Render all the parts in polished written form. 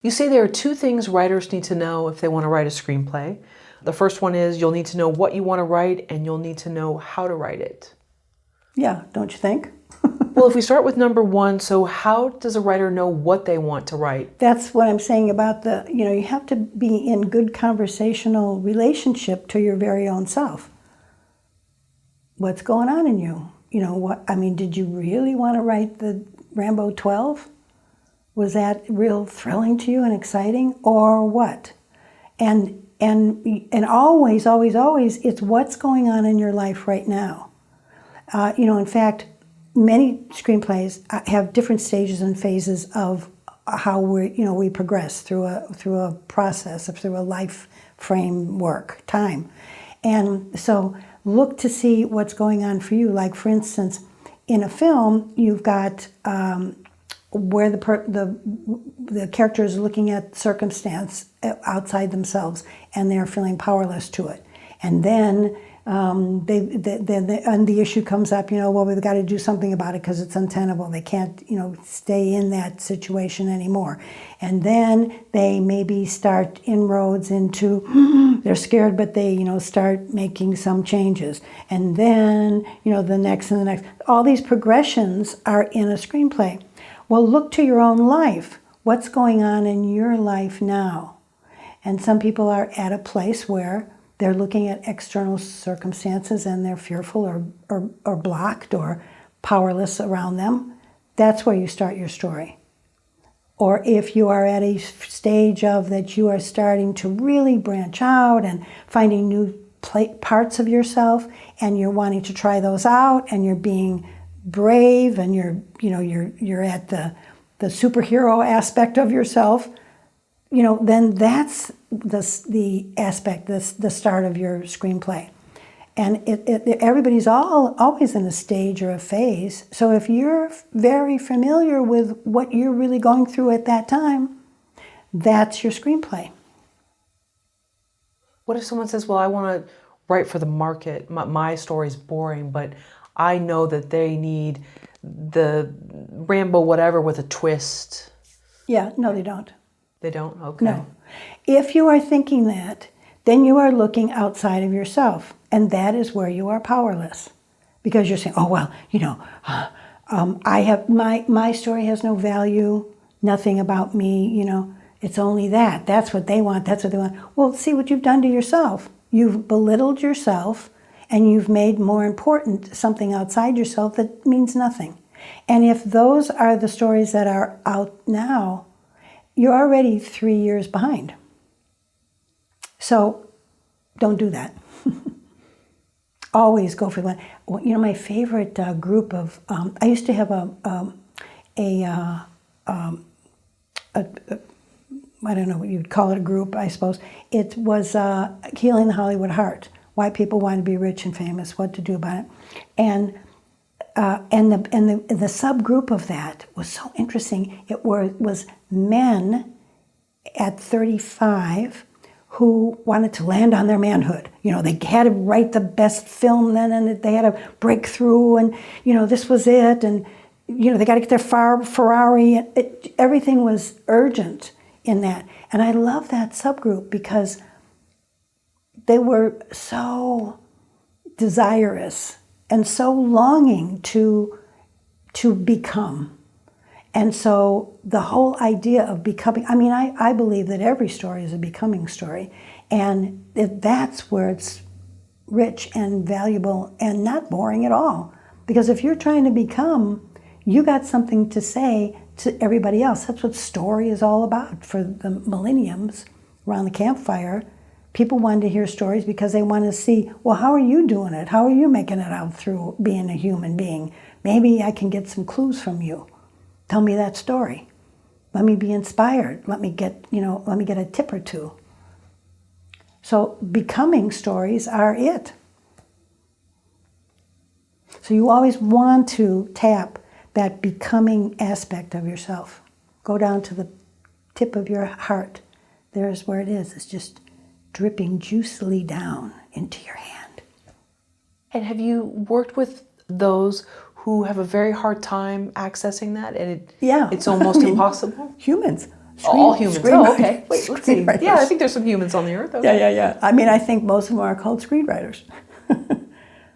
You say there are two things writers need to know if they want to write a screenplay. The first one is you'll need to know what you want to write, and you'll need to know how to write it. Yeah, don't you think? Well, if we start with number one, so how does a writer know what they want to write? That's what I'm saying about you have to be in good conversational relationship to your very own self. What's going on in you? Did you really want to write the Rambo 12? Was that real thrilling to you and exciting, or what? And always, always, always, it's what's going on in your life right now. In fact, many screenplays have different stages and phases of how we progress through a process, through a life framework, time. And so look to see what's going on for you. Like, for instance, in a film, you've got where the character is looking at circumstance outside themselves, and they're feeling powerless to it. And then the issue comes up, well, we've got to do something about it because it's untenable. They can't, stay in that situation anymore. And then they maybe start inroads into, they're scared, but they, start making some changes. And then, the next and the next. All these progressions are in a screenplay. Well, look to your own life. What's going on in your life now? And some people are at a place where they're looking at external circumstances and they're fearful or blocked or powerless around them. That's where you start your story. Or if you are at a stage of that you are starting to really branch out and finding new parts of yourself, and you're wanting to try those out, and you're being brave, and you're at the superhero aspect of yourself, then that's the aspect, the start of your screenplay. And everybody's always in a stage or a phase. So if you're very familiar with what you're really going through at that time, that's your screenplay. What if someone says, well, I want to write for the market, my story's boring, but I know that they need the Rambo whatever with a twist? Yeah, no, they don't. They don't? Okay. No. If you are thinking that, then you are looking outside of yourself, and that is where you are powerless. Because you're saying, oh, well, I have my story has no value, nothing about me, it's only that. That's what they want, that's what they want. Well, see what you've done to yourself. You've belittled yourself, and you've made more important something outside yourself that means nothing. And if those are the stories that are out now, you're already 3 years behind. So don't do that. Always go for one. My favorite group of, I used to have I don't know what you'd call it, a group, I suppose. It was Healing the Hollywood Heart. Why people want to be rich and famous, what to do about it. And the subgroup of that was so interesting. It was men at 35 who wanted to land on their manhood. They had to write the best film then, and they had to break through, and this was it, and they got to get their Ferrari. Everything was urgent in that. And I love that subgroup because they were so desirous and so longing to become. And so the whole idea of becoming, I believe that every story is a becoming story, and that's where it's rich and valuable and not boring at all. Because if you're trying to become, you got something to say to everybody else. That's what story is all about. For the millenniums around the campfire, people wanted to hear stories because they want to see, well, how are you doing it? How are you making it out through being a human being? Maybe I can get some clues from you. Tell me that story. Let me be inspired. Let me get a tip or two. So becoming stories are it. So you always want to tap that becoming aspect of yourself. Go down to the tip of your heart. There's where it is. It's just dripping juicily down into your hand. And have you worked with those who have a very hard time accessing that, and it's almost impossible? Humans. All humans. Oh, okay. Wait, let's see. Screenwriters. Yeah, I think there's some humans on the earth. Okay. Yeah. I mean, I think most of them are called screenwriters.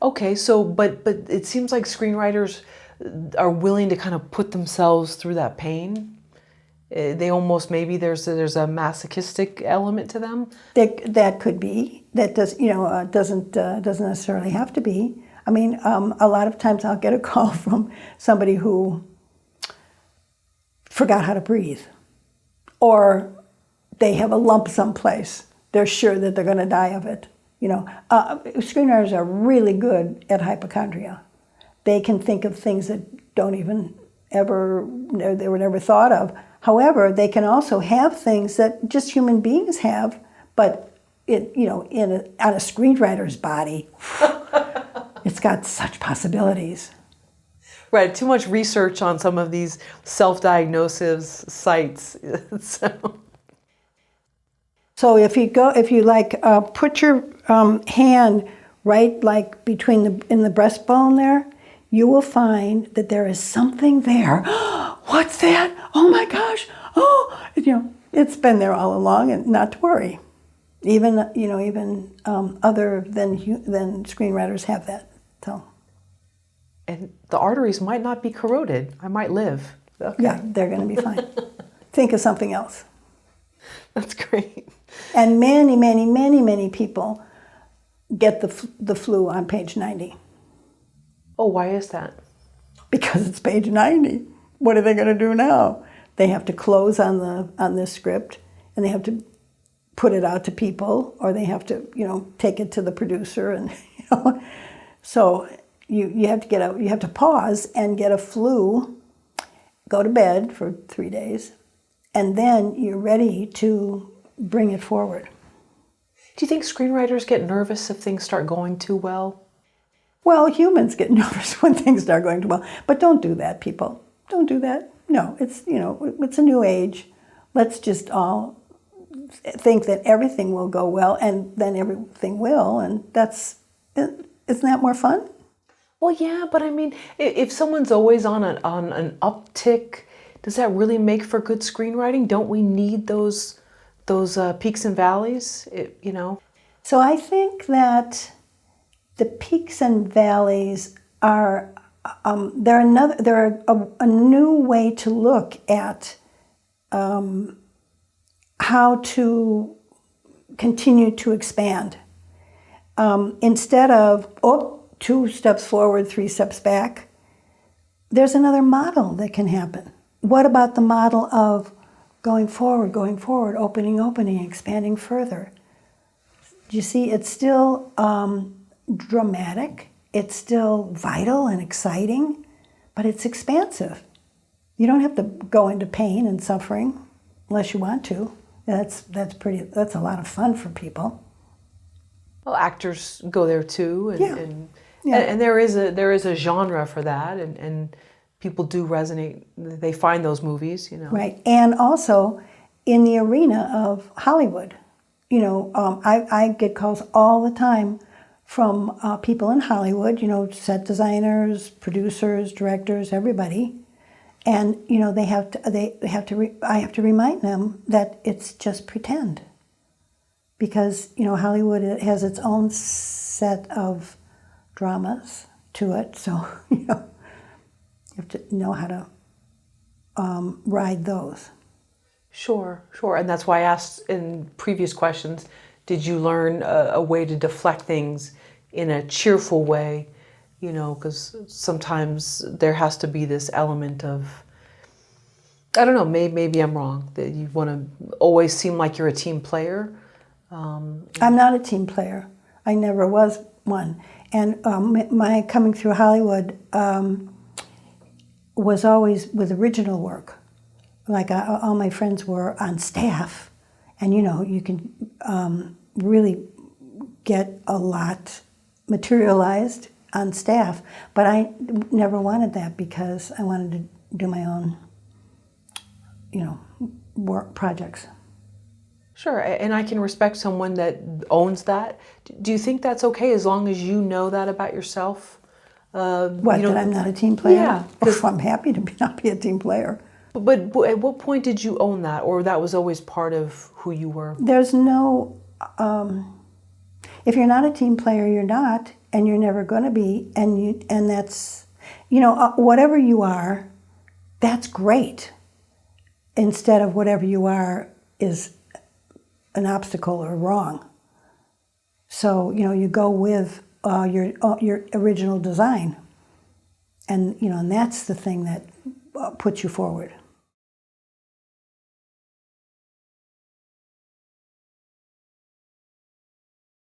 Okay, so but it seems like screenwriters are willing to kind of put themselves through that pain. They almost, maybe there's a masochistic element to them. That could be. That doesn't necessarily have to be. I mean, a lot of times I'll get a call from somebody who forgot how to breathe, or they have a lump someplace. They're sure that they're going to die of it. Screenwriters are really good at hypochondria. They can think of things that they were never thought of. However, they can also have things that just human beings have, but on a screenwriter's body, it's got such possibilities. Right, too much research on some of these self-diagnosis sites. So if you put your hand right like in the breastbone there, you will find that there is something there. What's that? Oh my gosh! Oh, it's been there all along, and not to worry. Even other than screenwriters have that. So. And the arteries might not be corroded. I might live. Okay. Yeah, they're going to be fine. Think of something else. That's great. And many, many, many, many people get the flu on page 90. Oh, why is that? Because it's page 90. What are they going to do now? They have to close on this script, and they have to put it out to people, or they have to take it to the producer, and so you have to you have to pause and get a flu, go to bed for 3 days, and then you're ready to bring it forward. Do you think screenwriters get nervous if things start going too well? Well, humans get nervous when things start going too well, but don't do that, people. Don't do that. No, it's a new age. Let's just all think that everything will go well, and then everything will, and isn't that more fun? Well, yeah, but I mean, if someone's always on an uptick, does that really make for good screenwriting? Don't we need those peaks and valleys? So I think that the peaks and valleys are they're a new way to look at how to continue to expand. Instead of 2 steps forward, 3 steps back, there's another model that can happen. What about the model of going forward, opening, expanding further? You see, it's still dramatic, it's still vital and exciting, but it's expansive. You don't have to go into pain and suffering unless you want to. That's a lot of fun for people. Well, actors go there too, and there is a genre for that, and people do resonate. They find those movies, Right, and also in the arena of Hollywood, I get calls all the time from people in Hollywood, set designers, producers, directors, everybody, and I have to remind them that it's just pretend, because Hollywood has its own set of dramas to it, so you have to know how to ride those. Sure, and that's why I asked in previous questions, did you learn a way to deflect things in a cheerful way? Because sometimes there has to be this element of, I don't know, maybe I'm wrong, that you want to always seem like you're a team player. I'm not a team player. I never was one. And my coming through Hollywood was always with original work. Like all my friends were on staff, and you can really get a lot materialized on staff. But I never wanted that, because I wanted to do my own, work projects. Sure, and I can respect someone that owns that. Do you think that's okay as long as you know that about yourself? That I'm not a team player? Yeah. I'm happy to not be a team player. But at what point did you own that, or that was always part of who you were? There's no, if you're not a team player, you're not, and you're never going to be, and that's, whatever you are, that's great. Instead of whatever you are is an obstacle or wrong. So, you go with your original design, and and that's the thing that puts you forward.